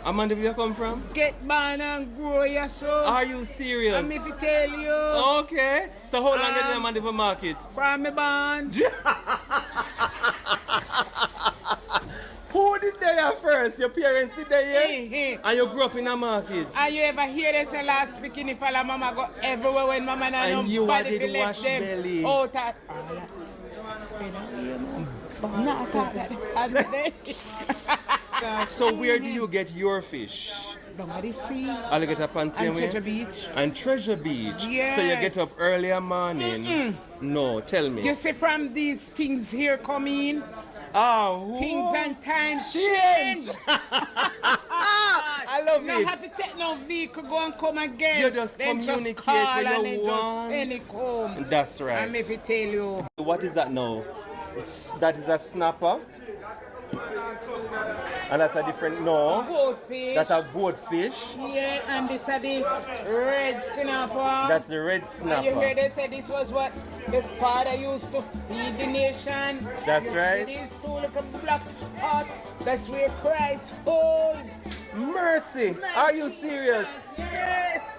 Amanda, where you come from? Get born and grow yourself. Are you serious? I'm if I tell you. Okay. So how long you in Amanda for market? From me born. Who did there first? Your parents did there? And you grew up in a market? And you ever hear they say last speaking if all mama go everywhere when mama and you nobody did left wash them belly. out at So where do you get your fish? Down at the sea. Alligator Pond And Treasure Beach. And Treasure Beach. Yes. So you get up early morning. No, tell me. You see from these things here coming, Oh, things and times change. I love No it. have to take no vehicle go and come again. You just then communicate just call when and you then want. just send it home. That's right. And if it tell you. What is that now? That is a snapper. And that's a different Goldfish. That's a goldfish. Yeah, and this is the red snapper. That's the red And snapper. you hear they say this was what the father used to feed the nation. That's you right. See these two little black spots. That's where Christ holds. Mercy. My Are you Jesus. serious? Yes.